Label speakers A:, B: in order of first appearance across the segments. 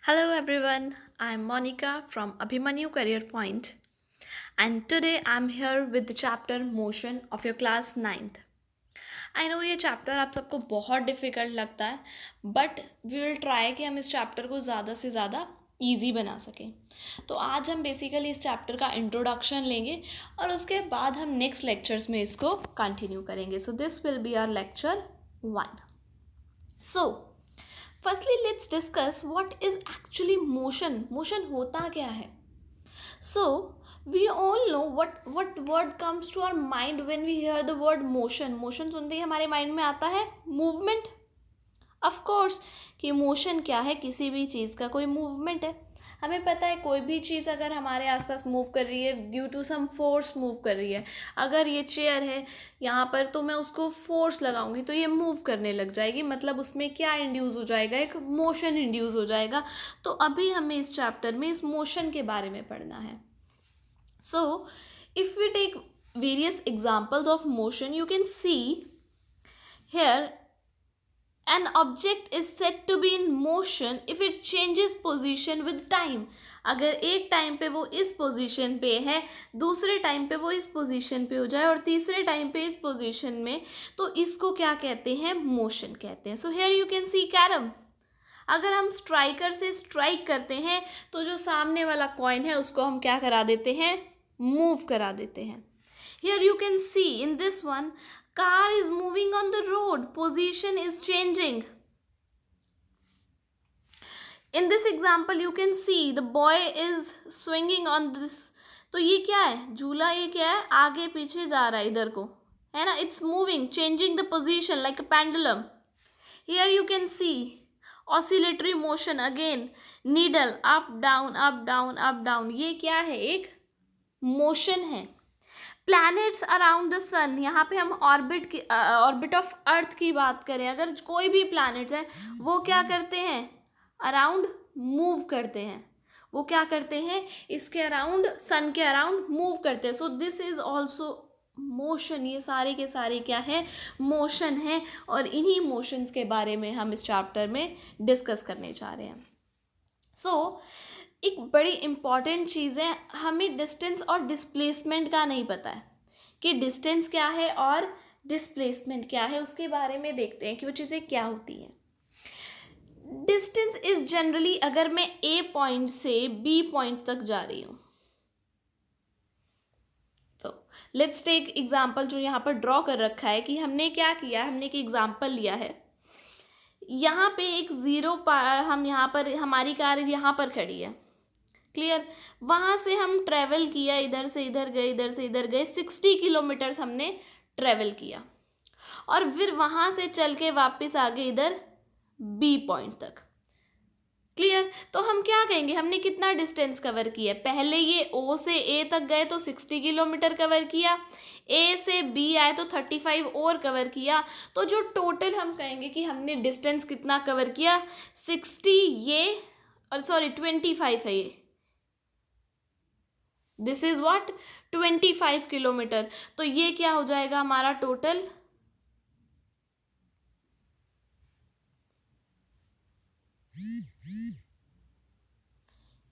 A: Hello everyone, I'm Monica from Abhimanyu Career Point, and today I'm here with the chapter Motion of your class 9th. I know ये chapter आप सबको बहुत difficult लगता है, but we will try कि हम इस chapter को ज़्यादा से ज़्यादा ईजी बना सकें. तो आज हम बेसिकली इस चैप्टर का इंट्रोडक्शन लेंगे और उसके बाद हम नेक्स्ट लेक्चर्स में इसको कंटिन्यू करेंगे. So this will be our lecture 1. So firstly let's discuss what is actually motion. Motion होता क्या है? So we all know what word comes to our mind when we hear the word motion. Motion सुनते ही हमारे mind में आता है movement. Of course कि मोशन क्या है, किसी भी चीज़ का कोई मूवमेंट है. हमें पता है कोई भी चीज़ अगर हमारे आसपास मूव कर रही है due to some force move कर रही है. अगर ये चेयर है यहाँ पर तो मैं उसको फोर्स लगाऊंगी तो ये मूव करने लग जाएगी, मतलब उसमें क्या इंड्यूस हो जाएगा, एक मोशन इंड्यूस हो जाएगा. तो अभी हमें इस चैप्टर में इस मोशन के बारे में पढ़ना है. So if we take various examples of motion, you can see here an object is said to be in motion if it changes position with time. अगर एक टाइम पे वो इस पोजीशन पे है, दूसरे टाइम पे वो इस पोजीशन पे हो जाए और तीसरे टाइम पे इस पोजीशन में, तो इसको क्या कहते हैं? मोशन कहते हैं. So here you can see carrom. अगर हम स्ट्राइकर से स्ट्राइक करते हैं तो जो सामने वाला कॉइन है उसको हम क्या करा देते हैं? मूव करा देते हैं. Here you can see in this one, car is moving on the road, position is changing. In this example you can see the boy is swinging on this. तो ये क्या है? झूला. ये क्या है? आगे पीछे जा रहा है इधर को, है ना. It's moving, changing the position like a pendulum. Here you can see oscillatory motion again, needle up down up down up down. ये क्या है? एक मोशन है. प्लैनेट्स अराउंड द सन. यहाँ पे हम ऑर्बिट ऑफ अर्थ की बात करें, अगर कोई भी प्लैनेट है वो क्या करते हैं? अराउंड मूव करते हैं. वो क्या करते हैं? इसके अराउंड, सन के अराउंड मूव करते हैं. सो दिस इज ऑल्सो मोशन. ये सारे के सारे क्या है? मोशन है. और इन्हीं मोशंस के बारे में हम इस चैप्टर में डिस्कस करने जा रहे हैं. सो एक बड़ी इम्पॉर्टेंट चीज़ है, हमें डिस्टेंस और डिस्प्लेसमेंट का नहीं पता है कि डिस्टेंस क्या है और डिस्प्लेसमेंट क्या है. उसके बारे में देखते हैं कि वो चीज़ें क्या होती हैं. डिस्टेंस इज जनरली, अगर मैं ए पॉइंट से बी पॉइंट तक जा रही हूँ, तो लेट्स टेक एग्जाम्पल जो यहाँ पर ड्रॉ कर रखा है कि हमने क्या किया. हमने एक एग्जाम्पल लिया है. यहाँ पे एक ज़ीरो हम यहाँ पर, हमारी कार यहाँ पर खड़ी है. क्लियर. वहाँ से हम ट्रैवल किया, इधर से इधर गए, इधर से इधर गए, 60 किलोमीटर्स हमने ट्रैवल किया और फिर वहाँ से चल के वापस आ गए इधर बी पॉइंट तक. क्लियर. तो हम क्या कहेंगे? हमने कितना डिस्टेंस कवर किया? पहले ये ओ से ए तक गए तो 60 किलोमीटर कवर किया, ए से बी आए तो 35 और कवर किया. तो जो टोटल हम कहेंगे कि हमने डिस्टेंस कितना कवर किया, 60 ये, और सॉरी 25 है ये. This is what? 25 किलोमीटर. तो ये क्या हो जाएगा हमारा टोटल?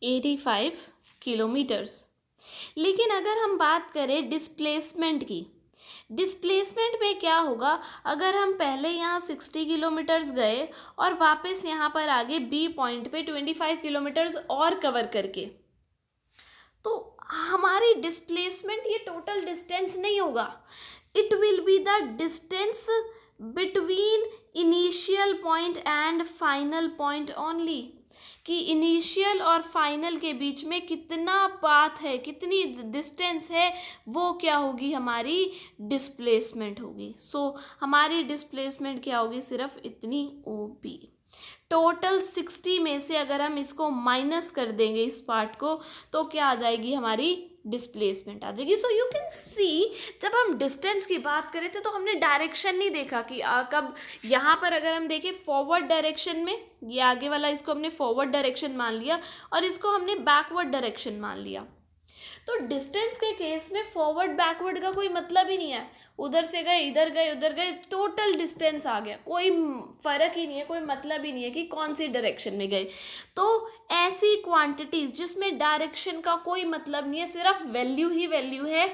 A: 85 किलोमीटर्स. लेकिन अगर हम बात करें डिस्प्लेसमेंट की, डिस्प्लेसमेंट में क्या होगा? अगर हम पहले यहाँ 60 किलोमीटर्स गए और वापस यहाँ पर आगे बी पॉइंट पे 25 किलोमीटर्स और कवर करके, तो हमारी डिस्प्लेसमेंट ये टोटल डिस्टेंस नहीं होगा. It will be the distance between initial point and final point only. कि इनिशियल और फाइनल के बीच में कितना पाथ है, कितनी डिस्टेंस है, वो क्या होगी? हमारी डिस्प्लेसमेंट होगी. सो हमारी डिस्प्लेसमेंट क्या होगी? सिर्फ इतनी OB. टोटल 60 में से अगर हम इसको माइनस कर देंगे इस पार्ट को, तो क्या आ जाएगी? हमारी डिस्प्लेसमेंट आ जाएगी. सो यू कैन सी, जब हम डिस्टेंस की बात करें थे तो हमने डायरेक्शन नहीं देखा कि कब. यहाँ पर अगर हम देखें फॉरवर्ड डायरेक्शन में, ये आगे वाला इसको हमने फॉरवर्ड डायरेक्शन मान लिया और इसको हमने बैकवर्ड डायरेक्शन मान लिया. तो डिस्टेंस के केस में फॉरवर्ड बैकवर्ड का कोई मतलब ही नहीं है, उधर से गए इधर गए उधर गए, टोटल डिस्टेंस आ गया, कोई फर्क ही नहीं है, कोई मतलब ही नहीं है कि कौन सी डायरेक्शन में गए। तो ऐसी क्वांटिटीज जिसमें डायरेक्शन का कोई मतलब नहीं है, सिर्फ वैल्यू ही वैल्यू है,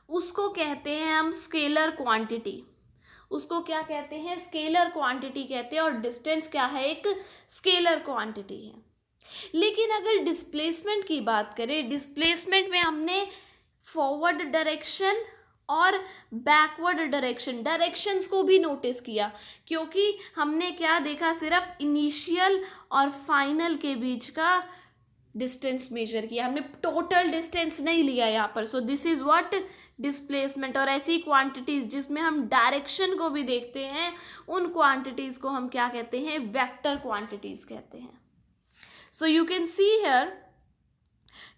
A: उसको कहते हैं हम स्केलर क्वांटिटी। उसको क्या कहते हैं? स्केलर क्वांटिटी कहते हैं। और डिस्टेंस क्या है? एक स्केलर क्वांटिटी है। लेकिन अगर डिस्प्लेसमेंट की बात करें, डिस्प्लेसमेंट में हमने फॉरवर्ड डायरेक्शन और बैकवर्ड डायरेक्शंस को भी नोटिस किया, क्योंकि हमने क्या देखा? सिर्फ इनिशियल और फाइनल के बीच का डिस्टेंस मेजर किया, हमने टोटल डिस्टेंस नहीं लिया यहाँ पर। सो दिस इज व्हाट डिस्प्लेसमेंट। और ऐसी क्वांटिटीज जिसमें हम डायरेक्शन को भी देखते हैं, उन क्वांटिटीज को हम क्या कहते हैं? वेक्टर क्वांटिटीज कहते हैं। So you can see here,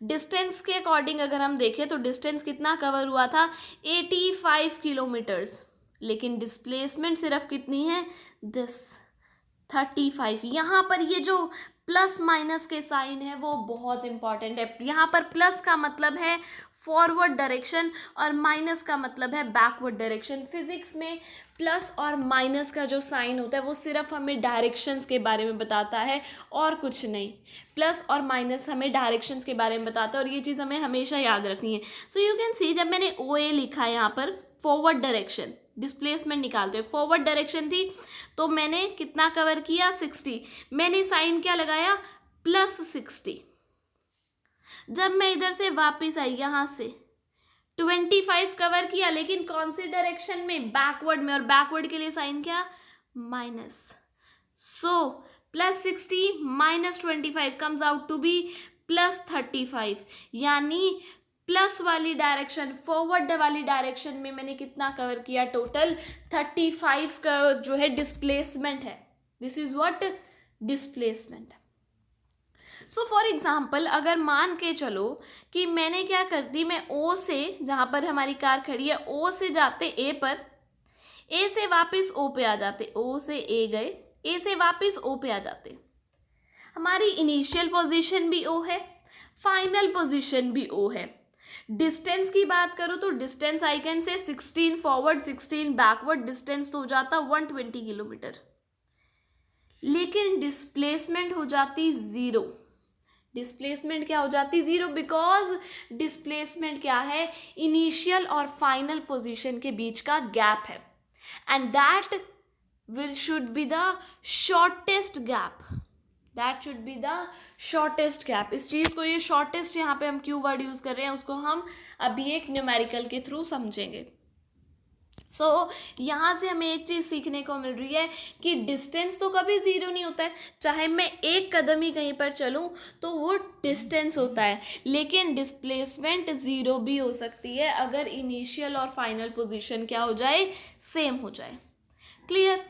A: distance के अकॉर्डिंग अगर हम देखें तो डिस्टेंस कितना कवर हुआ था? 85 किलोमीटर्स। लेकिन डिस्प्लेसमेंट सिर्फ कितनी है? 35। यहाँ पर ये जो प्लस माइनस के साइन है वो बहुत इंपॉर्टेंट है। यहाँ पर प्लस का मतलब है फॉरवर्ड डायरेक्शन और माइनस का मतलब है बैकवर्ड डायरेक्शन। फिजिक्स में प्लस और माइनस का जो साइन होता है वो सिर्फ हमें डायरेक्शंस के बारे में बताता है और कुछ नहीं। प्लस और माइनस हमें डायरेक्शंस के बारे में बताता है और ये चीज़ हमें हमेशा याद रखनी है। सो यू कैन सी, जब मैंने ओ ए लिखा है यहाँ पर, फॉरवर्ड डायरेक्शन, डिस्प्लेसमेंट निकालते हुए फॉरवर्ड डायरेक्शन थी, तो मैंने कितना कवर किया? 60। मैंने साइन क्या लगाया? +60। जब मैं इधर से वापस आई, यहाँ से 25 कवर किया, लेकिन कौन सी डायरेक्शन में? बैकवर्ड में। और बैकवर्ड के लिए साइन क्या? Minus. So +60 -25 comes out to be +35। यानी प्लस वाली डायरेक्शन, फॉरवर्ड वाली डायरेक्शन में मैंने कितना कवर किया? टोटल 35 का जो है डिस्प्लेसमेंट है। This is what? Displacement. So for example, अगर मान के चलो कि मैंने क्या कर दी, मैं ओ से, जहाँ पर हमारी कार खड़ी है, ओ से जाते ए पर, ए से वापस ओ पे आ जाते, ओ से ए गए, ए से वापस ओ पे आ जाते, हमारी इनिशियल पोजीशन भी ओ है, फाइनल पोजीशन भी ओ है। डिस्टेंस की बात करूँ तो distance I can say 16 forward 16 backward, distance तो हो जाता 120 किलोमीटर। लेकिन डिस्प्लेसमेंट हो जाती 0। डिस्प्लेसमेंट क्या हो जाती? 0। बिकॉज डिस्प्लेसमेंट क्या है? इनिशियल और फाइनल पोजीशन के बीच का गैप है, and that will should be the shortest gap. That should be the shortest gap. इस चीज़ को, ये शॉर्टेस्ट यहाँ पे हम क्यों वर्ड यूज़ कर रहे हैं उसको हम अभी एक न्यूमेरिकल के थ्रू समझेंगे। सो यहाँ से हमें एक चीज़ सीखने को मिल रही है कि डिस्टेंस तो कभी 0 नहीं होता है। चाहे मैं एक कदम ही कहीं पर चलूँ तो वो डिस्टेंस होता है, लेकिन डिस्प्लेसमेंट 0 भी हो सकती है अगर इनिशियल और फाइनल पोजीशन क्या हो जाए? सेम हो जाए। क्लियर?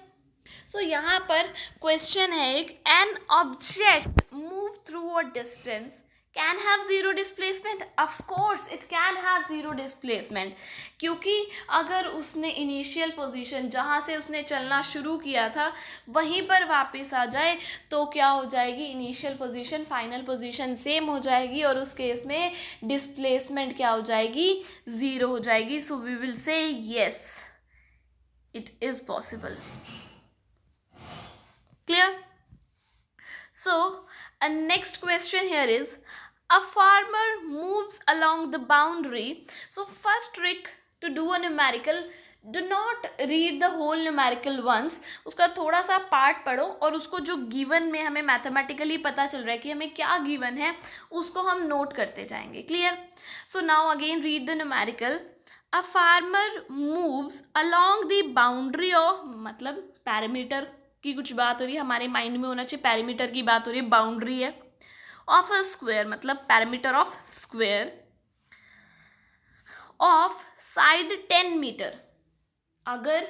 A: सो यहाँ पर क्वेश्चन है एक, an object move through a distance can have 0 displacement. Of course it can have 0 displacement, क्योंकि अगर उसने इनिशियल पोजीशन जहाँ से उसने चलना शुरू किया था वहीं पर वापस आ जाए तो क्या हो जाएगी? Initial position final position same हो जाएगी और उस केस में डिस्प्लेसमेंट क्या हो जाएगी? 0 हो जाएगी। So we will say yes, it is possible. Clear? So, a next question here is, a farmer moves along the boundary. So, first trick to do a numerical, do not read the whole numerical once. उसका थोड़ा सा part पढ़ो और उसको जो given में हमें mathematically पता चल रहा है कि हमें क्या गिवन है उसको हम नोट करते जाएंगे। Clear? So now again read the numerical. A farmer moves along the boundary of, मतलब पैरामीटर की कुछ बात हो रही है, हमारे माइंड में होना चाहिए पैरामीटर की बात हो रही है, बाउंड्री है, ऑफ अ स्क्वायर मतलब parameter of square of side 10 metre. अगर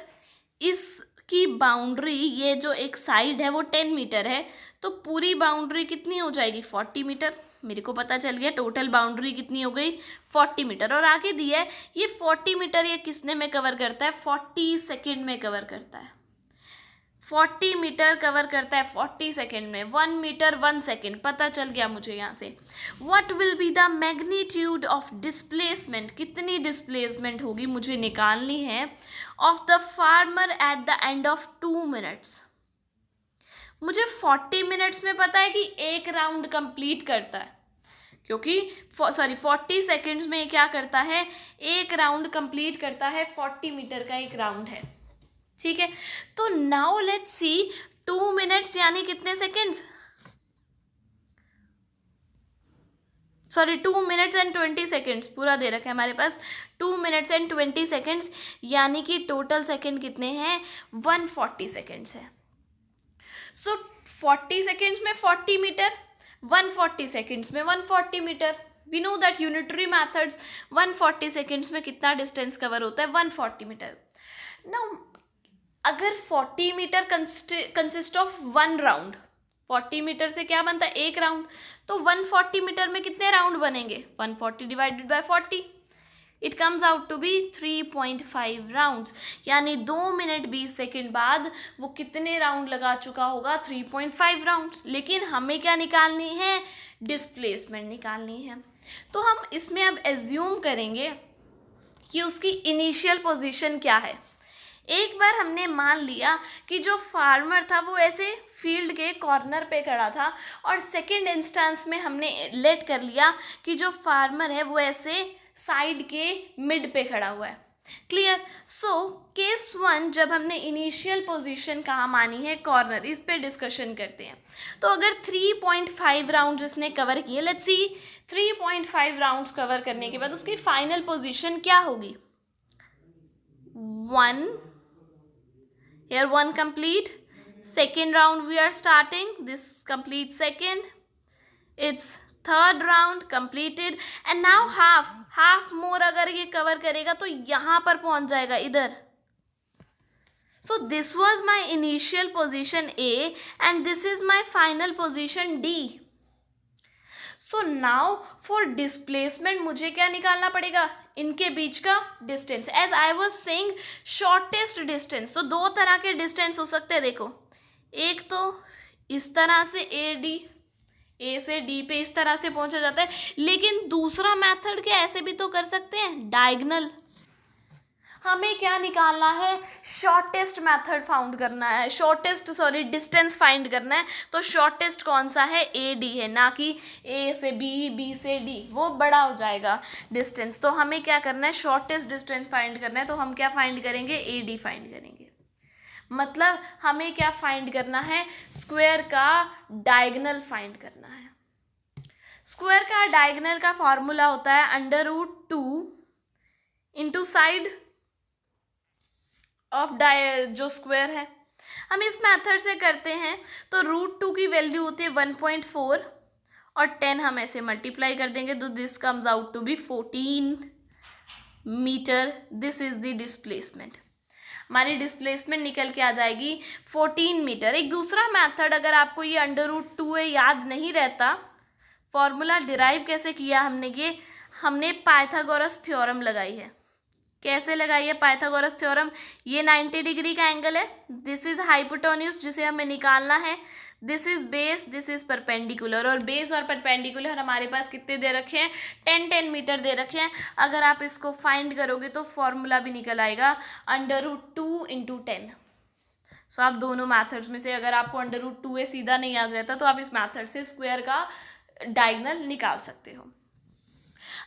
A: इसकी बाउंड्री, ये जो एक साइड है वो 10 मीटर है, तो पूरी बाउंड्री कितनी हो जाएगी? 40 मीटर। मेरे को पता चल गया टोटल बाउंड्री कितनी हो गई? 40 मीटर। और आगे दिया है ये 40 मीटर, ये किसने में कवर करता है? 40 सेकेंड में कवर करता है। 40 मीटर कवर करता है 40 सेकेंड में, 1 मीटर 1 सेकेंड, पता चल गया मुझे यहाँ से। What will be the magnitude of displacement, कितनी डिस्प्लेसमेंट होगी मुझे निकालनी है, of the farmer at the end of 2 minutes. मुझे 40 मिनट्स में पता है कि एक राउंड कंप्लीट करता है, क्योंकि 40 सेकेंड्स में क्या करता है, एक राउंड कंप्लीट करता है, 40 मीटर का एक राउंड है, ठीक है। तो नाउ लेट्स सी 2 मिनट्स यानी कितने सेकेंड्स, 2 मिनट्स एंड 20 सेकेंड्स पूरा दे रखा है हमारे पास, 2 मिनट्स एंड 20 सेकेंड्स, यानी कि टोटल सेकेंड कितने हैं, 140 सेकेंड्स है। सो 40 सेकेंड्स में 40 मीटर, 140 सेकेंड्स में 140 metre. We know that unitary methods, 140 seconds में कितना डिस्टेंस कवर होता है, 140 मीटर। नाउ अगर 40 metre consist of 1 round, 40 metre से क्या बनता है, एक राउंड, तो 140 मीटर में कितने राउंड बनेंगे, 140 divided by 40, it comes out to be 3.5 rounds, यानी 2 मिनट 20 सेकेंड बाद वो कितने राउंड लगा चुका होगा, 3.5 राउंड्स। लेकिन हमें क्या निकालनी है, डिस्प्लेसमेंट निकालनी है। तो हम इसमें अब एज्यूम करेंगे कि उसकी इनिशियल पोजीशन क्या है। एक बार हमने मान लिया कि जो फार्मर था वो ऐसे फील्ड के कॉर्नर पे खड़ा था, और सेकेंड इंस्टेंस में हमने लेट कर लिया कि जो फार्मर है वो ऐसे साइड के मिड पे खड़ा हुआ है। क्लियर। सो केस 1, जब हमने इनिशियल पोजीशन कहाँ मानी है, कॉर्नर, इस पे डिस्कशन करते हैं। तो अगर 3.5 राउंड इसने कवर किए, लेट्स सी 3.5 राउंड्स कवर करने के बाद उसकी फाइनल पोजीशन क्या होगी, 1, here 1 complete, second round we are starting, this complete second, it's third round completed, and now half more अगर ये कवर करेगा तो यहाँ पर पहुँच जाएगा इधर। So this was my initial position A and this is my final position D. So now for displacement मुझे क्या निकालना पड़ेगा, इनके बीच का distance, as I was saying shortest distance. तो 2 तरह के डिस्टेंस हो सकते हैं, देखो, एक तो इस तरह से ए से डी पे इस तरह से पहुंचा जाता है, लेकिन दूसरा मेथड क्या, ऐसे भी तो कर सकते हैं, डायगोनल। हमें क्या निकालना है, शॉर्टेस्ट मेथड फाउंड करना है, डिस्टेंस फाइंड करना है। तो शॉर्टेस्ट कौन सा है, ए डी है, ना कि ए से बी, बी से डी, वो बड़ा हो जाएगा डिस्टेंस। तो हमें क्या करना है, शॉर्टेस्ट डिस्टेंस फाइंड करना है। तो हम क्या फाइंड करेंगे, ए डी फाइंड करेंगे। मतलब हमें क्या फाइंड करना है, स्क्वायर का डायगोनल फाइंड करना है। स्क्वायर का डायगोनल का फॉर्मूला होता है √2 इंटू साइड ऑफ जो स्क्वायर है। हम इस मेथड से करते हैं तो √2 की वैल्यू होती है 1.4 और 10 हम ऐसे मल्टीप्लाई कर देंगे, तो this comes out to be 14 metre. This is the displacement. हमारी डिस्प्लेसमेंट निकल के आ जाएगी 14 मीटर। एक दूसरा मेथड, अगर आपको ये √2 याद नहीं रहता, फॉर्मूला डिराइव कैसे किया हमने पाइथागोरस थ्योरम लगाई है। कैसे लगाई है पाइथागोरस थ्योरम, ये 90 डिग्री का एंगल है, दिस इज हाइपोटेन्यूज जिसे हमें निकालना है, this is base, this is perpendicular, और बेस और परपेंडिकुलर हमारे पास कितने दे रखे हैं, 10 मीटर दे रखे हैं। अगर आप इसको फाइंड करोगे तो फॉर्मूला भी निकल आएगा √2 इंटू 10। सो आप दोनों मैथड्स में से अगर आपको √2 सीधा नहीं याद रहता तो आप इस मैथड से स्क्वायर का डायगोनल निकाल सकते हो।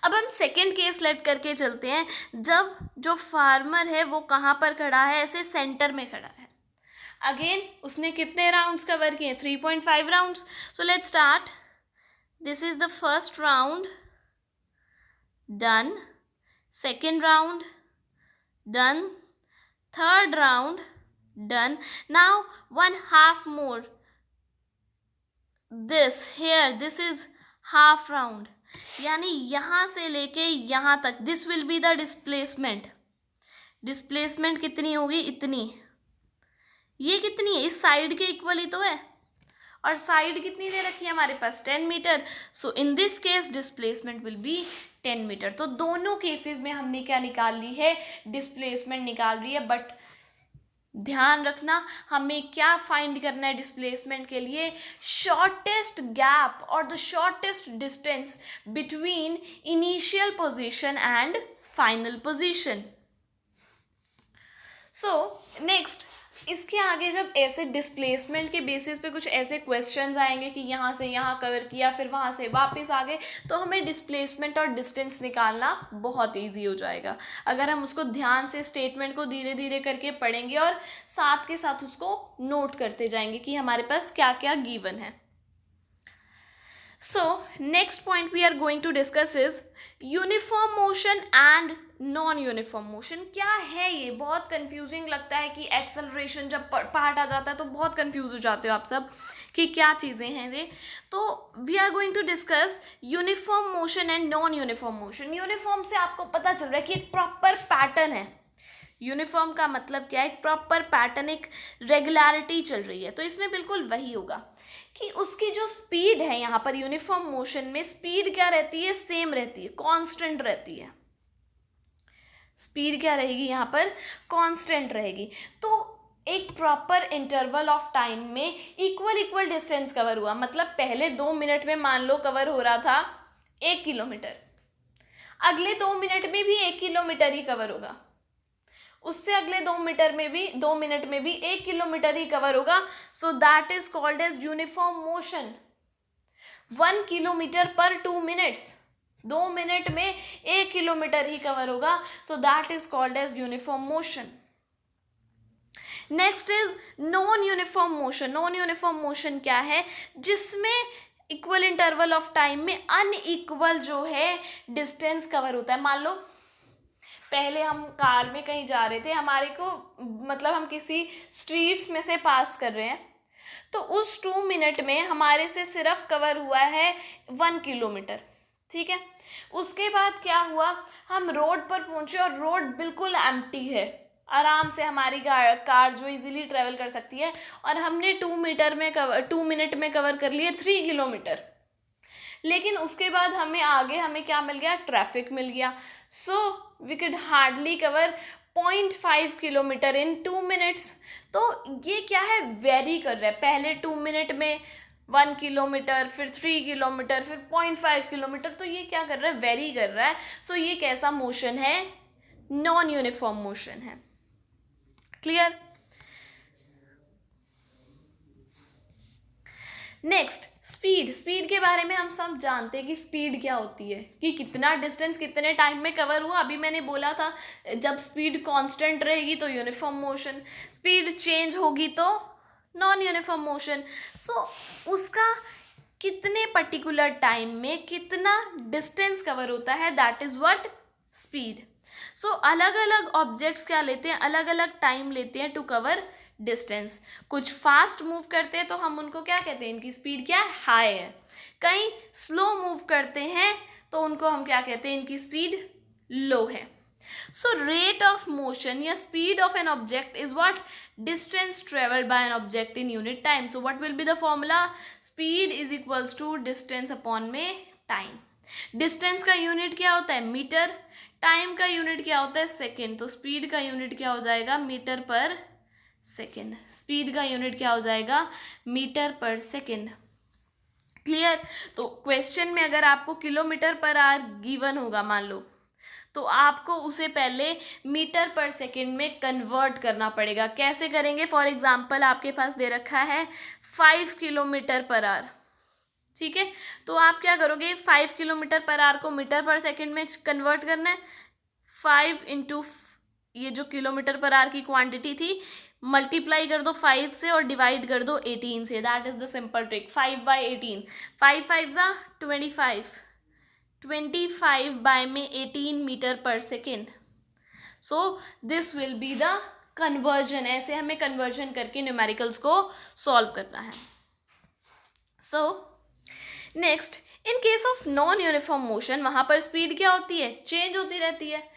A: अब हम सेकेंड केस लेट करके चलते हैं, जब जो फार्मर है वो कहाँ पर खड़ा है, ऐसे सेंटर में खड़ा है। अगेन उसने कितने राउंड्स कवर किए, 3.5 rounds. So let's start, this is the first round done, second round done, third round done. Now 1/2 more, this is half round, यानी यहाँ से लेके यहाँ तक, this will be the displacement. Displacement कितनी होगी, इतनी। ये कितनी है, इस साइड के इक्वल ही तो है, और साइड कितनी दे रखी है हमारे पास, 10 metre. So in this case displacement will be 10 metre. तो दोनों केसेस में हमने क्या निकाल ली है, डिस्प्लेसमेंट निकाल ली है, बट ध्यान रखना, हमें क्या फाइंड करना है डिस्प्लेसमेंट के लिए, शॉर्टेस्ट गैप और the shortest distance between initial position and final position. So next, इसके आगे जब ऐसे डिस्प्लेसमेंट के बेसिस पे कुछ ऐसे क्वेश्चंस आएंगे कि यहाँ से यहाँ कवर किया फिर वहाँ से वापस आ गए, तो हमें डिस्प्लेसमेंट और डिस्टेंस निकालना बहुत इजी हो जाएगा अगर हम उसको ध्यान से स्टेटमेंट को धीरे धीरे करके पढ़ेंगे और साथ के साथ उसको नोट करते जाएंगे कि हमारे पास क्या क्या गिवन है। So, next point we are going to discuss is uniform motion and non uniform motion. क्या है ये? बहुत कंफ्यूजिंग लगता है कि एक्सेलरेशन जब पार्ट आ जाता है तो बहुत कंफ्यूज हो जाते हो आप सब कि क्या चीज़ें हैं ये। तो we are going to discuss uniform motion and non uniform motion. Uniform से आपको पता चल रहा है कि एक प्रॉपर पैटर्न है। यूनिफॉर्म का मतलब क्या है? एक प्रॉपर पैटर्न, एक रेगुलरिटी चल रही है। तो इसमें बिल्कुल वही होगा कि उसकी जो स्पीड है यहाँ पर यूनिफॉर्म मोशन में स्पीड क्या रहती है? सेम रहती है, कांस्टेंट रहती है। स्पीड क्या रहेगी यहाँ पर? कांस्टेंट रहेगी। तो एक प्रॉपर इंटरवल ऑफ टाइम में इक्वल डिस्टेंस कवर हुआ। मतलब पहले 2 मिनट में मान लो कवर हो रहा था 1 किलोमीटर, अगले 2 मिनट में भी 1 किलोमीटर ही कवर होगा, उससे अगले 2 मिनट में भी 1 किलोमीटर ही कवर होगा। So that is called as uniform motion. 1 kilometre पर 2 मिनट्स, 2 मिनट में 1 किलोमीटर ही कवर होगा। So that is called as uniform motion. Next is non uniform motion. Non uniform motion क्या है? जिसमें इक्वल इंटरवल ऑफ टाइम में unequal जो है डिस्टेंस कवर होता है। मान लो पहले हम कार में कहीं जा रहे थे, हमारे को मतलब हम किसी स्ट्रीट्स में से पास कर रहे हैं, तो उस 2 मिनट में हमारे से सिर्फ कवर हुआ है 1 किलोमीटर। ठीक है, उसके बाद क्या हुआ, हम रोड पर पहुंचे और रोड बिल्कुल एम्प्टी है, आराम से हमारी कार जो इजीली ट्रेवल कर सकती है, और हमने 2 मिनट में कवर कर लिए 3 किलोमीटर। लेकिन उसके बाद हमें क्या मिल गया? ट्रैफिक मिल गया। So we could hardly cover 0.5 kilometre in 2 minutes. तो ये क्या है? वेरी कर रहा है। पहले 2 मिनट में 1 किलोमीटर, फिर 3 किलोमीटर, फिर 0.5 किलोमीटर। तो ये क्या कर रहा है? वेरी कर रहा है। सो ये कैसा मोशन है? नॉन यूनिफॉर्म मोशन है। क्लियर? नेक्स्ट, स्पीड के बारे में हम सब जानते हैं कि स्पीड क्या होती है, कि कितना डिस्टेंस कितने टाइम में कवर हुआ। अभी मैंने बोला था जब स्पीड कांस्टेंट रहेगी तो यूनिफॉर्म मोशन, स्पीड चेंज होगी तो नॉन यूनिफॉर्म मोशन। सो उसका कितने पर्टिकुलर टाइम में कितना डिस्टेंस कवर होता है, दैट इज व्हाट स्पीड। सो अलग अलग ऑब्जेक्ट्स क्या लेते हैं? अलग अलग टाइम लेते हैं टू कवर डिस्टेंस। कुछ फास्ट मूव करते हैं तो हम उनको क्या कहते हैं? इनकी स्पीड क्या है? हाई है। कहीं स्लो मूव करते हैं तो उनको हम क्या कहते हैं? इनकी स्पीड लो है। सो रेट ऑफ मोशन या speed of an object is what? Distance travelled by an object in unit time. So what will be the formula? Speed is equals to distance upon में time. Distance का unit क्या होता है? Metre. Time का unit क्या होता है? Second. तो स्पीड का यूनिट क्या हो जाएगा? मीटर पर सेकेंड। स्पीड का यूनिट क्या हो जाएगा? मीटर पर सेकेंड। क्लियर? तो क्वेश्चन में अगर आपको किलोमीटर पर आवर गिवन होगा मान लो, तो आपको उसे पहले मीटर पर सेकेंड में कन्वर्ट करना पड़ेगा। कैसे करेंगे? फॉर एग्जाम्पल आपके पास दे रखा है 5 किलोमीटर पर आवर। ठीक है, तो आप क्या करोगे? 5 किलोमीटर पर आवर को मीटर पर सेकेंड में कन्वर्ट करना है। 5 इंटू ये जो किलोमीटर पर आवर की क्वांटिटी थी, मल्टीप्लाई कर दो 5 से और डिवाइड कर दो 18 से। That is the simple trick. 5/18, 5 5 25, 25 by में 18 मीटर पर second. So this will be the conversion. ऐसे हमें कन्वर्जन करके न्यूमेरिकल्स को सॉल्व करना है। So next, in case of non uniform motion, वहां पर स्पीड क्या होती है? चेंज होती रहती है।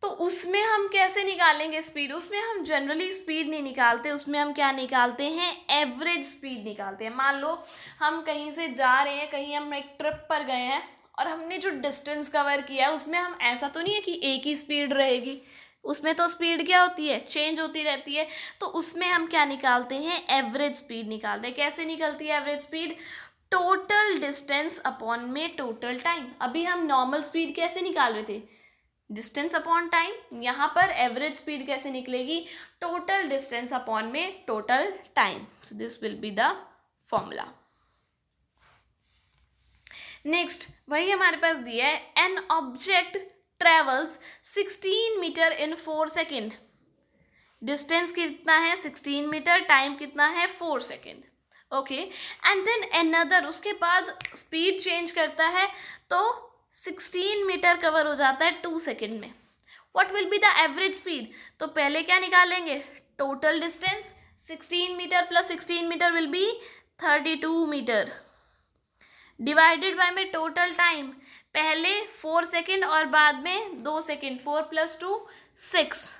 A: तो उसमें हम कैसे निकालेंगे स्पीड? उसमें हम जनरली स्पीड नहीं निकालते, उसमें हम क्या निकालते हैं? एवरेज स्पीड निकालते हैं। मान लो हम कहीं से जा रहे हैं, कहीं हम एक ट्रिप पर गए हैं और हमने जो डिस्टेंस कवर किया है उसमें हम, ऐसा तो नहीं है कि एक ही स्पीड रहेगी, उसमें तो स्पीड क्या होती है, चेंज होती रहती है, तो उसमें हम क्या निकालते हैं, एवरेज स्पीड निकालते हैं। कैसे निकलती है average speed, total distance upon में टोटल टाइम। अभी हम नॉर्मल स्पीड कैसे निकाल रहे थे, डिस्टेंस अपॉन टाइम, यहाँ पर एवरेज स्पीड कैसे निकलेगी, टोटल डिस्टेंस अपॉन में total time. So this will be the formula. Next वही हमारे पास दिया है, an object travels 16 metre in 4 second. Distance कितना है 16 मीटर, टाइम कितना है 4 second. Okay, and then another, उसके बाद स्पीड चेंज करता है तो 16 मीटर कवर हो जाता है 2 सेकेंड में। What will be the average speed, तो पहले क्या निकालेंगे, total distance, 16 metre plus 16 metre will be 32 metre, divided by में टोटल टाइम, पहले 4 सेकेंड और बाद में 2 सेकेंड, 4 + 2 6।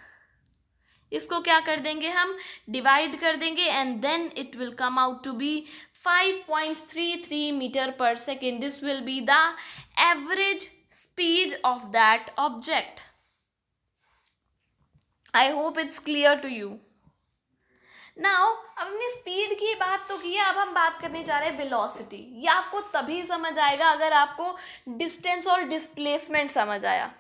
A: इसको क्या कर देंगे हम, डिवाइड कर देंगे, and then it will come out to be 5.33 meter पर second. This will be the average speed of that object. I hope it's clear to you. Now अब हमने स्पीड की बात तो की है, अब हम बात करने जा रहे हैं वेलोसिटी। ये आपको तभी समझ आएगा अगर आपको डिस्टेंस और डिस्प्लेसमेंट समझ आया।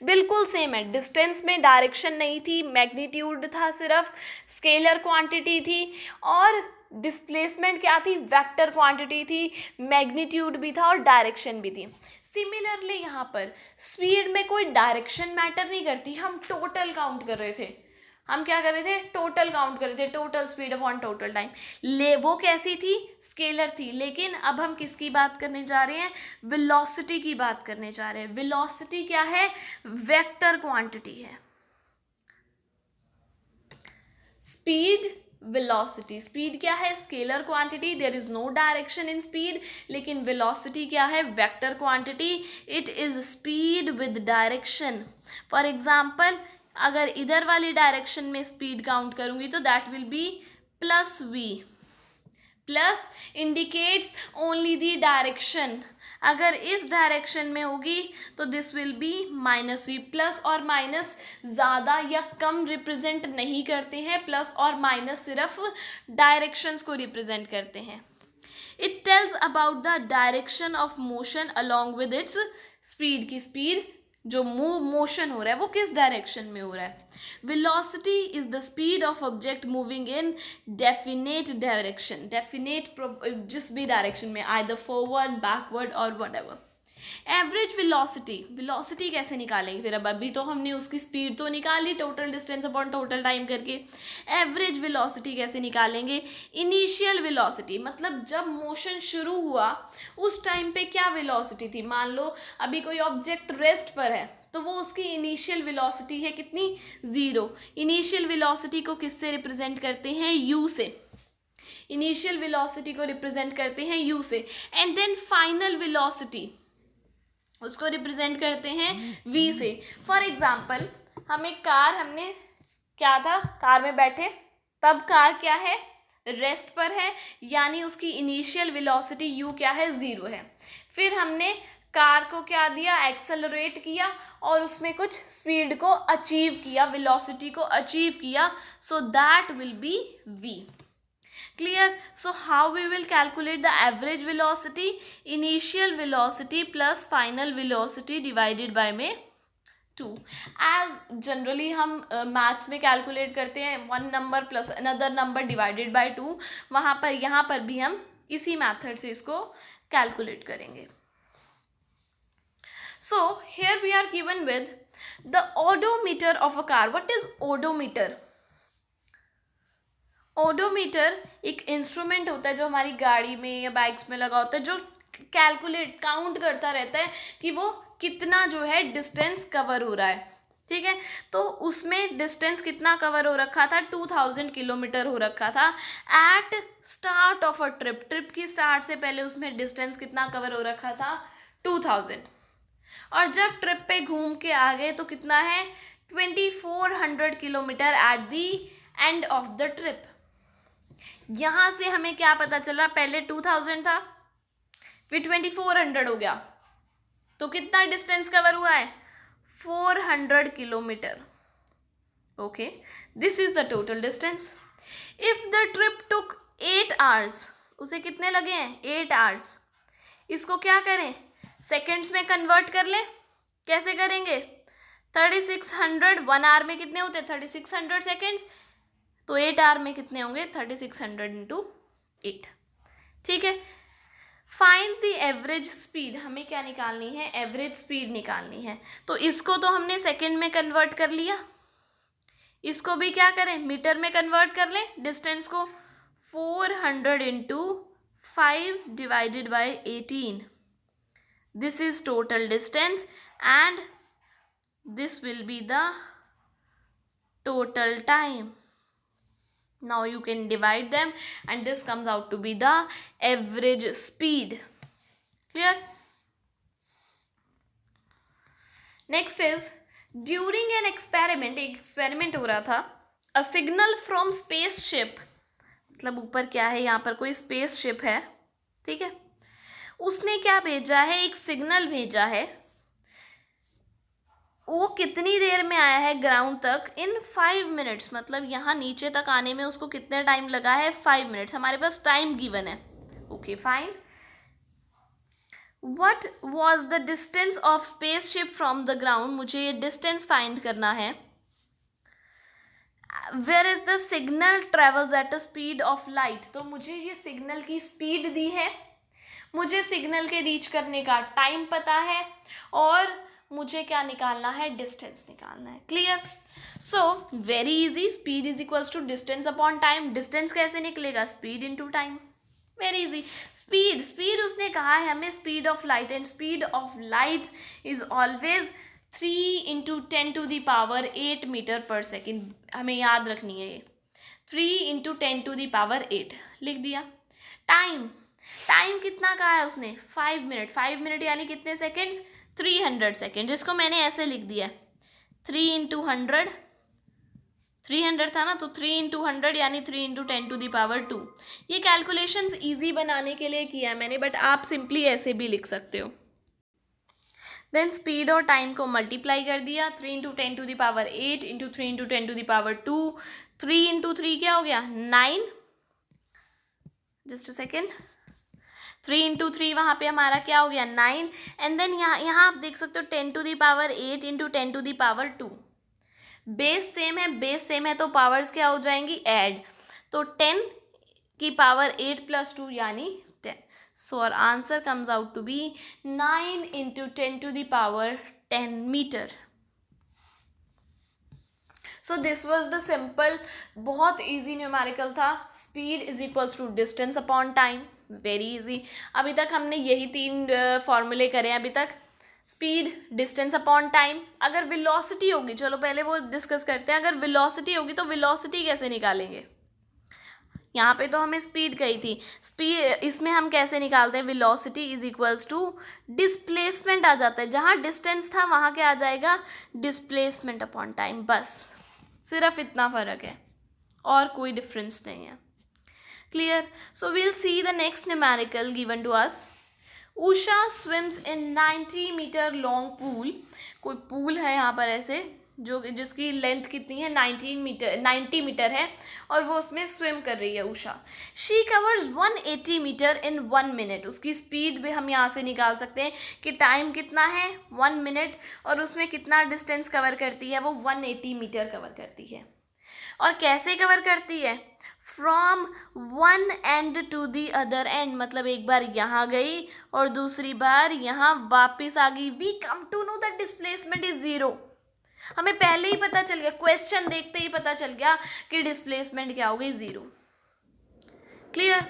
A: बिल्कुल सेम है, डिस्टेंस में डायरेक्शन नहीं थी, मैग्नीट्यूड था सिर्फ, स्केलर क्वांटिटी थी, और डिस्प्लेसमेंट क्या थी, वेक्टर क्वांटिटी थी, मैग्नीट्यूड भी था और डायरेक्शन भी थी। सिमिलरली यहाँ पर स्पीड में कोई डायरेक्शन मैटर नहीं करती, हम टोटल काउंट कर रहे थे, हम क्या कर रहे थे, टोटल काउंट कर रहे थे, total speed upon total time. वो कैसी थी, स्केलर थी, लेकिन अब हम किसकी बात करने जा रहे हैं, वेलोसिटी की बात करने जा रहे हैं। वेलोसिटी क्या है, वेक्टर क्वांटिटी है। स्पीड, वेलोसिटी, स्पीड क्या है, scalar quantity, there is no direction in speed, लेकिन वेलोसिटी क्या है, vector quantity, it is speed with direction. For example, अगर इधर वाली डायरेक्शन में स्पीड काउंट करूंगी तो that will be +v, plus indicates only the direction. अगर इस डायरेक्शन में होगी तो this will be -v। Plus और माइनस ज़्यादा या कम रिप्रेजेंट नहीं करते हैं, प्लस और माइनस सिर्फ डायरेक्शंस को रिप्रेजेंट करते हैं। It tells about the direction of motion along with its speed, की स्पीड जो मोशन हो रहा है वो किस डायरेक्शन में हो रहा है। Velocity is the speed of object moving in definite direction, definite जिस भी डायरेक्शन में, आइदर फॉरवर्ड, बैकवर्ड और व्हाटएवर। एवरेज वेलोसिटी, वेलोसिटी कैसे निकालेंगे फिर, अब अभी तो हमने उसकी स्पीड तो निकाली total distance upon total time करके, एवरेज वेलोसिटी कैसे निकालेंगे, इनिशियल वेलोसिटी, मतलब जब मोशन शुरू हुआ उस टाइम पे क्या वेलोसिटी थी। मान लो अभी कोई ऑब्जेक्ट रेस्ट पर है तो वो उसकी इनिशियल वेलोसिटी है कितनी, 0। इनिशियल वेलोसिटी को किससे रिप्रेजेंट करते हैं, u से, इनिशियल वेलोसिटी को रिप्रेजेंट करते हैं u से, एंड देन फाइनल वेलोसिटी उसको रिप्रेजेंट करते हैं v से। फॉर एग्जाम्पल, हमें कार, हमने क्या था, कार में बैठे, तब कार क्या है, रेस्ट पर है, यानी उसकी इनिशियल वेलोसिटी u क्या है, 0 है। फिर हमने कार को क्या दिया, एक्सेलरेट किया और उसमें कुछ स्पीड को अचीव किया, वेलोसिटी को अचीव किया, so that will be v। Clear? So how we will calculate the average velocity, initial velocity plus final velocity divided by में 2। as generally हम मैथ्स में कैलकुलेट करते हैं 1 number plus another number divided by 2, वहाँ पर यहाँ पर भी हम इसी मेथड से इसको कैलकुलेट करेंगे। So here we are given with the odometer of a car. What is odometer? Odometer एक इंस्ट्रूमेंट होता है जो हमारी गाड़ी में या बाइक्स में लगा होता है, जो कैलकुलेट, काउंट करता रहता है कि वो कितना जो है डिस्टेंस कवर हो रहा है। ठीक है, तो उसमें डिस्टेंस कितना कवर हो रखा था, 2000 किलोमीटर हो रखा था at start of a trip. Trip की स्टार्ट से पहले उसमें डिस्टेंस कितना कवर हो रखा था, 2000। और जब ट्रिप पे घूम के आ गए तो कितना है, 2400 kilometre at the end of the trip. यहाँ से हमें क्या पता चला, पहले 2000 था, फिर 2400 हो गया, तो कितना डिस्टेंस कवर हुआ है, 400 kilometre. Okay, this is the total distance. If the trip took 8 hours, उसे कितने लगे हैं? 8 hours. इसको क्या करें? सेकेंड्स में कन्वर्ट कर लें. कैसे करेंगे? 3600 1 आवर में कितने होते हैं? 3600 सेकेंड्स. तो 8 आवर में कितने होंगे? 3600 इंटू 8. ठीक है. Find the average speed. हमें क्या निकालनी है? एवरेज स्पीड निकालनी है. तो इसको तो हमने सेकेंड में कन्वर्ट कर लिया. इसको भी क्या करें? मीटर में कन्वर्ट कर लें. डिस्टेंस को 400 into 5 divided by 18. This is total distance and this will be the total time. Now you can divide them and this comes out to be the average speed. Clear? Next is during an experiment. एक experiment हो रहा था. A signal from spaceship, मतलब ऊपर क्या है? यहाँ पर कोई spaceship है. ठीक है. उसने क्या भेजा है? एक सिग्नल भेजा है. वो कितनी देर में आया है ग्राउंड तक? इन 5 मिनट्स. मतलब यहाँ नीचे तक आने में उसको कितने टाइम लगा है? 5 मिनट्स. हमारे पास टाइम गिवन है. Okay fine. What was the distance of spaceship from the ground? मुझे ये डिस्टेंस फाइंड करना है. Where is the signal travels at a speed of light? तो मुझे ये सिग्नल की स्पीड दी है, मुझे सिग्नल के रीच करने का टाइम पता है और मुझे क्या निकालना है? डिस्टेंस निकालना है. Clear? So very easy. Speed is equals to distance upon time. Distance कैसे निकलेगा? Speed into time. Very easy. Speed उसने कहा है हमें speed of light and speed of light is always 3 into 10 to the power 8 metre पर second. हमें याद रखनी है ये. 3 इंटू 10 टू द पावर 8 लिख दिया. टाइम कितना कहा है उसने? 5 मिनट. 5 मिनट यानी कितने सेकेंड्स? 300 सेकेंड. जिसको मैंने ऐसे लिख दिया 3 इंटू 100. 300 था ना, तो 3 इंटू 100 यानी 3 इंटू 10 टू दी पावर 2. ये कैलकुलेशंस इजी बनाने के लिए किया है मैंने, बट आप सिंपली ऐसे भी लिख सकते हो. देन स्पीड और टाइम को मल्टीप्लाई कर दिया. 3 into 10 to the power 8 into 3 into 10 to the power 2. 3 into 3 क्या हो गया? 9. Just a second. 3 इंटू 3 वहाँ पे हमारा क्या हो गया? 9. एंड देन यहाँ आप देख सकते हो 10 to the power 8 into 10 to the power 2. Base same है तो पावर्स क्या हो जाएंगी? ऐड. तो 10 की पावर 8 प्लस 2 यानी 10. So our answer comes out to be 9 into 10 to the power 10 metre. So this was the simple, बहुत ईजी न्यूमेरिकल था. Speed is equals to distance upon time. Very easy. अभी तक हमने यही 3 फॉर्मूले करे हैं अभी तक. Speed, distance upon time. अगर वेलोसिटी होगी, चलो पहले वो डिस्कस करते हैं. अगर वेलोसिटी होगी तो वेलोसिटी कैसे निकालेंगे? यहाँ पे तो हमें स्पीड कही थी. स्पीड इसमें हम कैसे निकालते हैं? Velocity is equals to displacement आ जाता है. जहाँ डिस्टेंस था वहाँ क्या आ जाएगा? Displacement upon time. बस सिर्फ इतना फ़र्क है और कोई डिफरेंस नहीं है. Clear? So we'll see the next numerical given to us. Usha swims in 90 metre long pool. कोई पूल है यहाँ पर ऐसे जिसकी लेंथ कितनी है? 90 मीटर है और वो उसमें स्विम कर रही है Usha. She covers 180 meter in 1 minute. उसकी स्पीड भी हम यहाँ से निकाल सकते हैं कि टाइम कितना है? 1 मिनट. और उसमें कितना डिस्टेंस कवर करती है? वो 180 मीटर कवर करती है. और कैसे कवर करती है? From one end to the other end. मतलब एक बार यहाँ गई और दूसरी बार यहाँ वापस आ गई. We come to know that displacement is 0. हमें पहले ही पता चल गया, क्वेश्चन देखते ही पता चल गया कि डिस्प्लेसमेंट क्या हो गई? 0. क्लियर?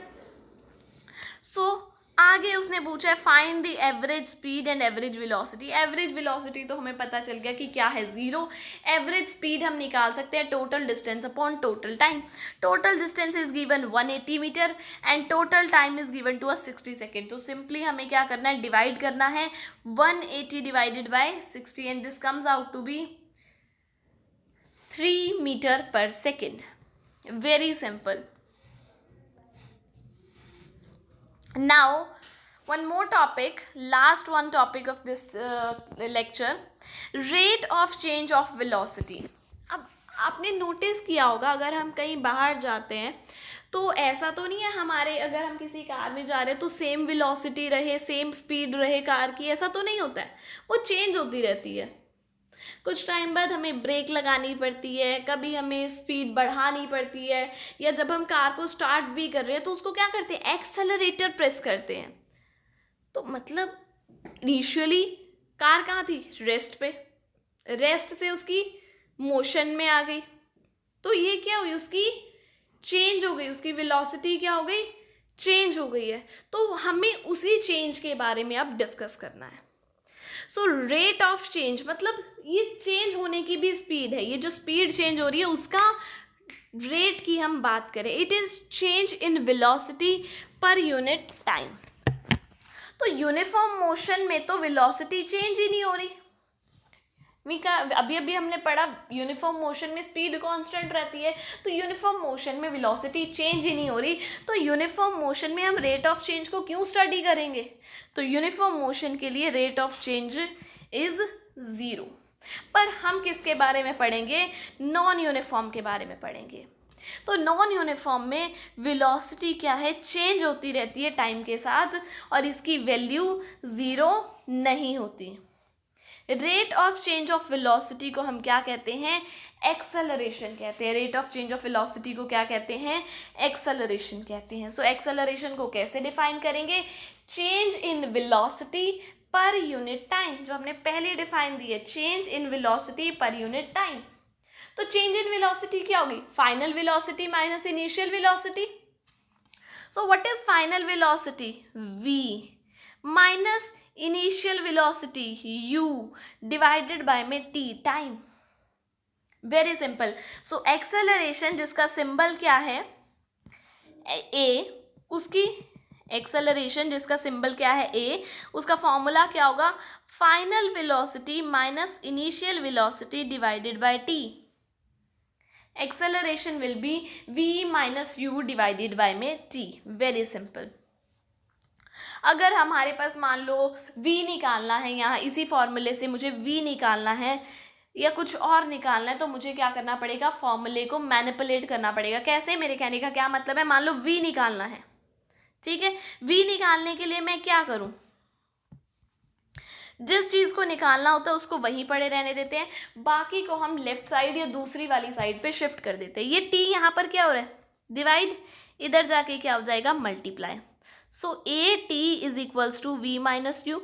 A: सो आगे उसने पूछा है find the average speed and average velocity. Average velocity तो हमें पता चल गया कि क्या है? 0. एवरेज स्पीड हम निकाल सकते हैं total distance upon total time. Total distance is given 180 meter and total time is given to 60 second. तो सिंपली हमें क्या करना है? डिवाइड करना है. 180 divided by 60 and this comes out to be 3 meter पर second. Very simple. Now one more topic, last one topic of this lecture, rate of change of velocity. अब आपने नोटिस किया होगा अगर हम कहीं बाहर जाते हैं तो ऐसा तो नहीं है हमारे, अगर हम किसी कार में जा रहे हैं तो सेम वेलोसिटी रहे, सेम स्पीड रहे कार की, ऐसा तो नहीं होता है, वो चेंज होती रहती है। कुछ टाइम बाद हमें ब्रेक लगानी पड़ती है, कभी हमें स्पीड बढ़ानी पड़ती है, या जब हम कार को स्टार्ट भी कर रहे हैं तो उसको क्या करते हैं, एक्सेलरेटर प्रेस करते हैं। तो मतलब इनिशियली कार कहाँ थी, रेस्ट पे, रेस्ट से उसकी मोशन में आ गई, तो ये क्या हुई, उसकी चेंज हो गई, उसकी वेलोसिटी क्या हो गई, चेंज हो गई है। तो हमें उसी चेंज के बारे में अब डिस्कस करना है। सो रेट ऑफ चेंज मतलब ये चेंज होने की भी स्पीड है, ये जो स्पीड चेंज हो रही है उसका रेट की हम बात करें, it is change in velocity per unit time. तो यूनिफॉर्म मोशन में तो वेलोसिटी चेंज ही नहीं हो रही, अभी अभी हमने पढ़ा यूनिफॉर्म मोशन में स्पीड कांस्टेंट रहती है, तो यूनिफॉर्म मोशन में वेलोसिटी चेंज ही नहीं हो रही, तो यूनिफॉर्म मोशन में हम रेट ऑफ चेंज को क्यों स्टडी करेंगे। तो यूनिफॉर्म मोशन के लिए रेट ऑफ चेंज इज 0। पर हम किसके बारे में पढ़ेंगे, नॉन यूनिफॉर्म के बारे में पढ़ेंगे। तो नॉन यूनिफॉर्म में वेलोसिटी क्या है, चेंज होती रहती है टाइम के साथ, और इसकी वैल्यू 0 नहीं होती। Rate of change of velocity को हम क्या कहते हैं, एक्सेलरेशन कहते हैं। Rate of change of velocity को क्या कहते हैं, एक्सेलरेशन कहते हैं। सो एक्सेलरेशन को कैसे डिफाइन करेंगे, change in velocity per unit time, जो हमने पहले डिफाइन दी है, change in velocity per unit time. तो चेंज इन वेलोसिटी क्या होगी, final velocity minus initial velocity. So what is final velocity, v minus initial velocity u divided by में t time. Very simple. So acceleration जिसका symbol क्या है a, उसकी acceleration जिसका symbol क्या है a, उसका फॉर्मूला क्या होगा, final velocity minus initial velocity divided by t। Acceleration will be v minus u divided by में t। Very simple. अगर हमारे पास मान लो v निकालना है, यहाँ इसी फॉर्मूले से मुझे v निकालना है या कुछ और निकालना है, तो मुझे क्या करना पड़ेगा, फॉर्मूले को मैनिपुलेट करना पड़ेगा। कैसे, मेरे कहने का क्या मतलब है, मान लो v निकालना है, ठीक है, v निकालने के लिए मैं क्या करूं, जिस चीज़ को निकालना होता है उसको वहीं पड़े रहने देते हैं, बाकी को हम लेफ्ट साइड या दूसरी वाली साइड पे शिफ्ट कर देते हैं। ये t यहाँ पर क्या हो रहा है, डिवाइड, इधर जाके क्या हो जाएगा, multiply. So a t is equals to v minus u.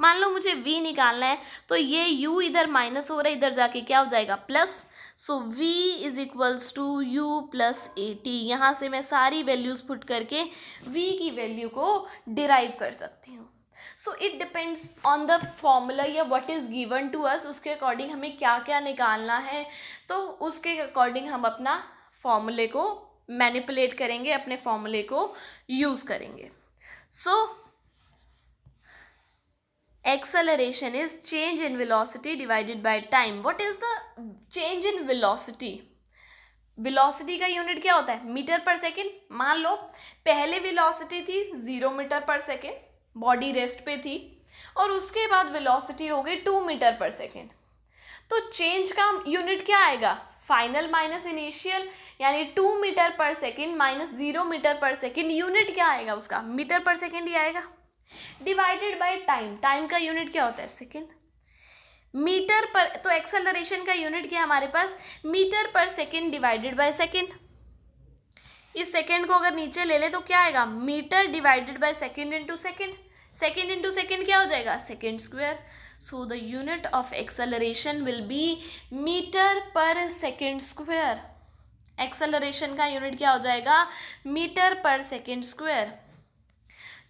A: मान लो मुझे v निकालना है, तो ये u इधर माइनस हो रहा है, इधर जाके क्या हो जाएगा, plus. So v is equals to u plus a t. यहाँ से मैं सारी वैल्यूज पुट करके v की वैल्यू को डिराइव कर सकती हूँ। So it depends on the formula या what is given to us, उसके अकॉर्डिंग हमें क्या क्या निकालना है, तो उसके अकॉर्डिंग हम अपना फॉर्मूले को मैनिपुलेट करेंगे, अपने फॉर्मूले को यूज़ करेंगे। सो acceleration is change in velocity divided by time. What is the change in velocity? Velocity का यूनिट क्या होता है, मीटर पर सेकेंड। मान लो पहले वेलोसिटी थी 0 मीटर पर सेकेंड, बॉडी रेस्ट पे थी, और उसके बाद वेलोसिटी हो गई 2 मीटर पर सेकेंड। तो चेंज का यूनिट क्या आएगा, फाइनल माइनस इनिशियल, यानी 2 मीटर पर सेकेंड माइनस 0 मीटर पर सेकेंड, यूनिट क्या आएगा उसका, मीटर पर सेकेंड ही आएगा, डिवाइडेड बाय टाइम। टाइम का यूनिट क्या होता है, सेकेंड। मीटर पर, तो एक्सेलरेशन का यूनिट क्या है हमारे पास, मीटर पर सेकेंड डिवाइडेड बाय सेकेंड। इस सेकेंड को अगर नीचे ले ले तो क्या आएगा, metre divided by second into second. Second into second क्या हो जाएगा, second square. So the unit of acceleration will be metre पर सेकेंड स्क्वायर। एक्सेलरेशन का यूनिट क्या हो जाएगा, मीटर पर सेकेंड स्क्वायर।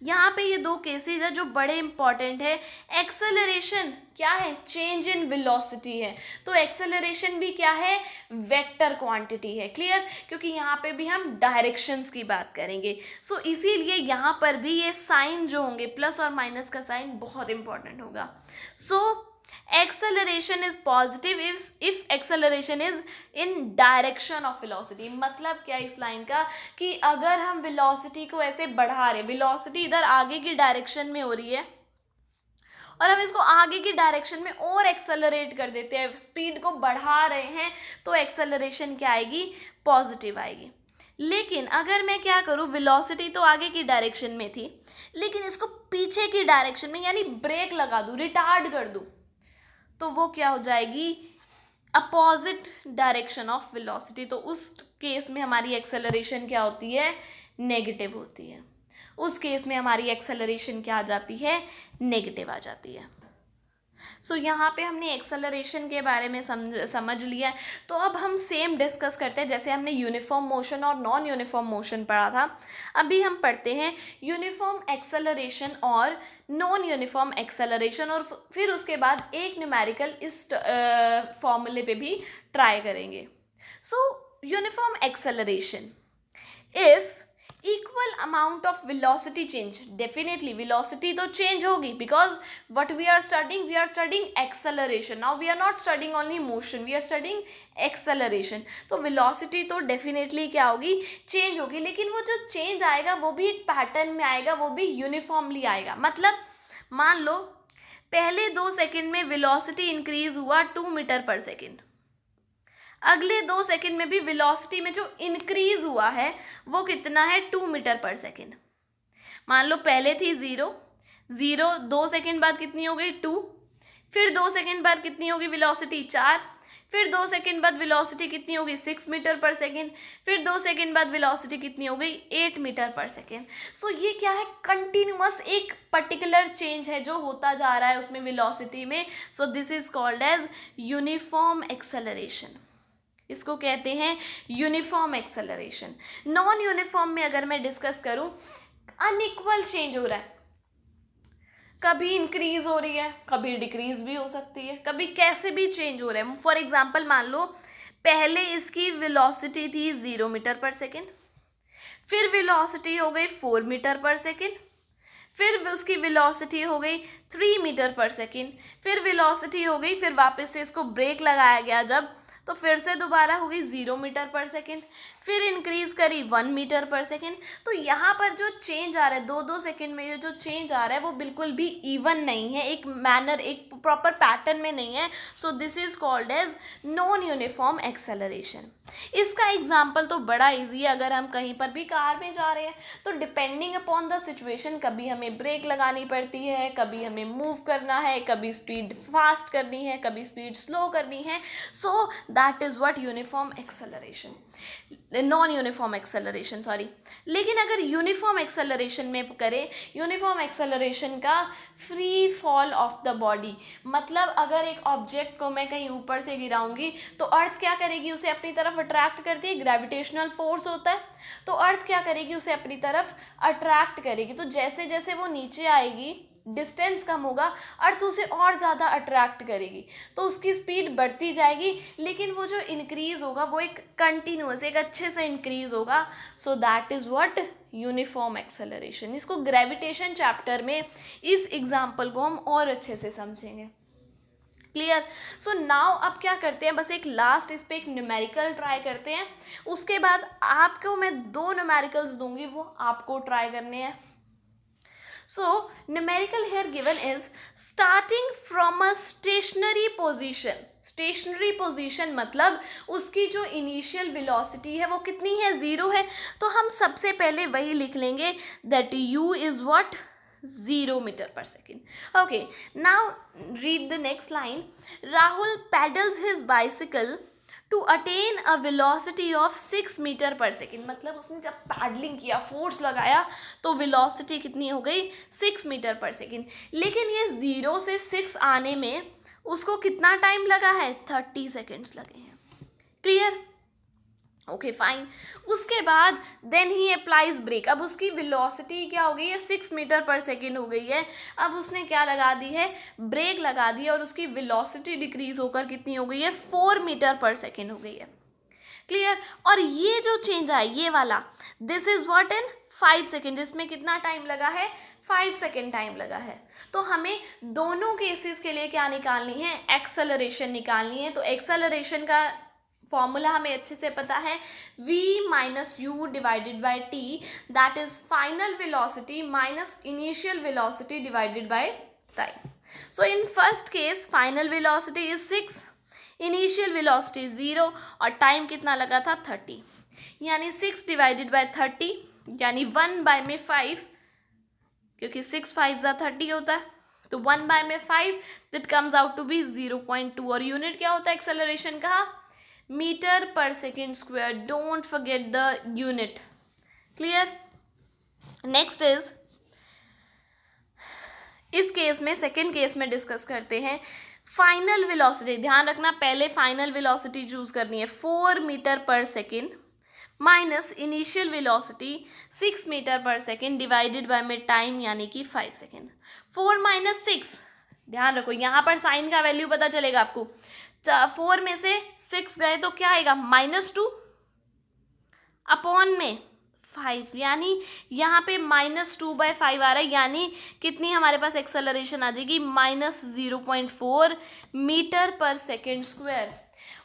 A: यहाँ पे ये दो केसेस है जो बड़े इंपॉर्टेंट है। एक्सेलरेशन क्या है, चेंज इन वेलोसिटी है, तो एक्सेलरेशन भी क्या है, वेक्टर क्वांटिटी है। क्लियर, क्योंकि यहाँ पे भी हम डायरेक्शंस की बात करेंगे। सो इसीलिए यहाँ पर भी ये साइन जो होंगे, प्लस और माइनस का साइन बहुत इंपॉर्टेंट होगा। So acceleration is positive if acceleration is in direction of velocity. मतलब क्या इस लाइन का, कि अगर हम वेलोसिटी को ऐसे बढ़ा रहे, वेलोसिटी इधर आगे की डायरेक्शन में हो रही है और हम इसको आगे की डायरेक्शन में और एक्सेलरेट कर देते हैं, स्पीड को बढ़ा रहे हैं, तो एक्सेलरेशन क्या आएगी, पॉजिटिव आएगी। लेकिन अगर मैं क्या करूँ, वेलोसिटी तो आगे की डायरेक्शन में थी, लेकिन इसको पीछे की डायरेक्शन में यानी ब्रेक लगा दूँ, रिटार्ड कर दूँ, तो वो क्या हो जाएगी, अपोजिट डायरेक्शन ऑफ वेलोसिटी। तो उस केस में हमारी एक्सेलरेशन क्या होती है, नेगेटिव होती है। उस केस में हमारी एक्सेलरेशन क्या आ जाती है, नेगेटिव आ जाती है। सो यहाँ पे हमने एक्सेलरेशन के बारे में समझ लिया है। तो अब हम सेम डिस्कस करते हैं, जैसे हमने यूनिफॉर्म मोशन और नॉन यूनिफॉर्म मोशन पढ़ा था, अभी हम पढ़ते हैं यूनिफॉर्म एक्सेलरेशन और नॉन यूनिफॉर्म एक्सेलरेशन, और फिर उसके बाद एक न्यूमेरिकल इस फॉर्मूले पे भी ट्राई करेंगे। So uniform acceleration, if equal amount of velocity change, definitely velocity तो चेंज होगी, because what we are studying acceleration, now we are not studying only motion, we are studying acceleration. तो velocity तो definitely क्या होगी, change होगी, लेकिन वो जो चेंज आएगा वो भी एक पैटर्न में आएगा, वो भी यूनिफॉर्मली आएगा। मतलब मान लो पहले 2 सेकेंड में वेलोसिटी इंक्रीज हुआ 2 मीटर पर सेकेंड, अगले 2 सेकेंड में भी वेलोसिटी में जो इंक्रीज हुआ है वो कितना है, 2 मीटर पर सेकेंड। मान लो पहले थी 0, 2 सेकेंड बाद कितनी हो गई, 2, फिर 2 सेकेंड बाद कितनी होगी वेलोसिटी, 4, फिर 2 सेकेंड बाद वेलोसिटी कितनी होगी, 6 मीटर पर सेकेंड, फिर 2 सेकेंड बाद वेलोसिटी कितनी हो गई, 8 मीटर पर सेकेंड। सो ये क्या है, कंटिन्यूअस एक पर्टिकुलर चेंज है जो होता जा रहा है उसमें वेलोसिटी में। So this is called as uniform acceleration, इसको कहते हैं यूनिफॉर्म एक्सेलरेशन। नॉन यूनिफॉर्म में अगर मैं डिस्कस करूं, अनइक्वल चेंज हो रहा है, कभी इंक्रीज हो रही है, कभी डिक्रीज भी हो सकती है, कभी कैसे भी चेंज हो रहा है। फॉर एग्जांपल मान लो पहले इसकी वेलोसिटी थी 0 मीटर पर सेकेंड, फिर वेलोसिटी हो गई 4 मीटर पर सेकेंड, फिर उसकी वेलोसिटी हो गई 3 मीटर पर सेकेंड, फिर वेलोसिटी हो गई, फिर वापस से इसको ब्रेक लगाया गया जब, तो फिर से दोबारा हो गई 0 मीटर पर सेकेंड, फिर इंक्रीज करी 1 मीटर पर सेकेंड। तो यहाँ पर जो चेंज आ रहा है 2-2 सेकेंड में, ये जो चेंज आ रहा है वो बिल्कुल भी इवन नहीं है, एक मैनर, एक प्रॉपर पैटर्न में नहीं है। So this is called as non uniform acceleration. इसका एग्जाम्पल तो बड़ा ईजी है, अगर हम कहीं पर भी कार में जा रहे हैं तो डिपेंडिंग अपॉन द सिचुएशन कभी हमें ब्रेक लगानी पड़ती है, कभी हमें मूव करना है, कभी स्पीड फास्ट करनी है, कभी स्पीड स्लो करनी है। सो that is what uniform acceleration, non uniform acceleration sorry. लेकिन अगर यूनिफॉर्म एक्सेलरेशन में करें, यूनिफॉर्म एक्सेलरेशन का free fall of the body, मतलब अगर एक ऑब्जेक्ट को मैं कहीं ऊपर से गिराऊंगी तो अर्थ क्या करेगी, उसे अपनी तरफ अट्रैक्ट करती है, ग्रेविटेशनल फोर्स होता है, तो अर्थ क्या करेगी, उसे अपनी तरफ अट्रैक्ट करेगी। तो जैसे जैसे वो नीचे आएगी, डिस्टेंस कम होगा, अर्थ उसे और ज़्यादा अट्रैक्ट करेगी, तो उसकी स्पीड बढ़ती जाएगी, लेकिन वो जो इंक्रीज होगा वो एक कंटिन्यूअस, एक अच्छे से इंक्रीज होगा। So that is what uniform acceleration. इसको ग्रेविटेशन चैप्टर में इस एग्जाम्पल को हम और अच्छे से समझेंगे। क्लियर। सो नाउ अब क्या करते हैं, बस एक लास्ट इस पे एक न्यूमेरिकल ट्राई करते हैं, उसके बाद आपको मैं 2 न्यूमेरिकल्स दूंगी, वो आपको ट्राई करने हैं। So numerical here given is starting from a stationary position. Stationary position मतलब उसकी जो इनिशियल वेलोसिटी है वो कितनी है, 0 है। तो हम सबसे पहले वही लिख लेंगे that u is what, 0 meter पर second. Okay, now read the next line. Rahul pedals his bicycle to attain a velocity of 6 metre पर सेकेंड, मतलब उसने जब पैडलिंग किया, फोर्स लगाया, तो वेलोसिटी कितनी हो गई, 6 मीटर पर सेकेंड। लेकिन ये 0 से 6 आने में उसको कितना टाइम लगा है, 30 सेकेंड्स लगे हैं। Clear, okay fine. उसके बाद देन ही अप्लाइज ब्रेक, अब उसकी वेलोसिटी क्या हो गई है, 6 मीटर पर सेकेंड हो गई है, अब उसने क्या लगा दी है, ब्रेक लगा दी है, और उसकी वेलोसिटी डिक्रीज होकर कितनी हो गई है, 4 मीटर पर सेकेंड हो गई है। क्लियर। और ये जो चेंज है ये वाला, this is what in 5 second, इसमें कितना टाइम लगा है, 5 सेकेंड टाइम लगा है। तो हमें दोनों केसेस के लिए क्या निकालनी है, एक्सेलरेशन निकालनी है। तो एक्सेलरेशन का फॉर्मूला हमें अच्छे से पता है, v minus you divided by T, that is final velocity minus initial velocity divided by time. So in first case final velocity is 6, initial velocity 0 और टाइम कितना लगा था 30, यानी 6 डिवाइडेड बाय 30 यानी 1 बाय में 5, क्योंकि 6 5 ज़ा 30 होता है, तो 1 बाय में 5 that comes out to be 0.2 और यूनिट क्या होता है एक्सेलरेशन का, मीटर पर second square. Don't forget the unit. Clear. Next is इस केस में सेकेंड केस में डिस्कस करते हैं फाइनल वेलोसिटी. ध्यान रखना पहले फाइनल वेलोसिटी चूज करनी है 4 मीटर पर second minus initial velocity 6 metre पर सेकेंड डिवाइडेड बाय में टाइम यानी कि 5 सेकेंड. 4 माइनस 6, ध्यान रखो यहाँ पर साइन का वैल्यू पता चलेगा आपको. 4 में से 6 गए तो क्या आएगा -2 अपॉन में 5, यानी यहाँ पे -2/5 आ रहा है, यानी कितनी हमारे पास एक्सेलरेशन आ जाएगी -0.4 मीटर पर second square.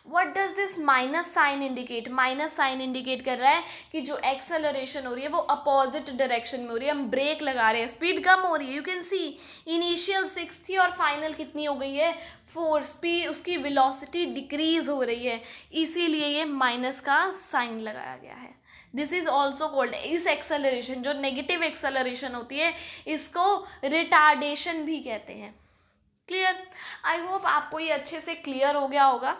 A: What does this minus sign indicate? Minus sign indicate कर रहा है कि जो एक्सेलरेशन हो रही है वो अपोजिट डायरेक्शन में हो रही है. हम ब्रेक लगा रहे हैं, स्पीड कम हो रही है. यू कैन सी इनिशियल 6 थी और फाइनल कितनी हो गई है 4. स्पीड उसकी वेलोसिटी डिक्रीज हो रही है, इसीलिए ये माइनस का साइन लगाया गया है. दिस इज ऑल्सो कॉल्ड, इस एक्सेलरेशन जो नेगेटिव एक्सेलरेशन होती है इसको रिटार्डेशन भी कहते हैं. क्लियर. आई होप आपको ये अच्छे से क्लियर हो गया होगा.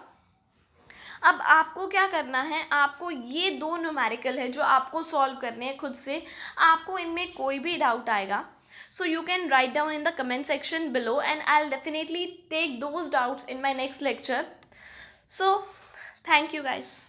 A: अब आपको क्या करना है, आपको ये 2 न्यूमेरिकल है जो आपको सॉल्व करने हैं खुद से. आपको इनमें कोई भी डाउट आएगा so you can write down in the comment section below and I'll definitely take those doubts in my next lecture. So thank you guys.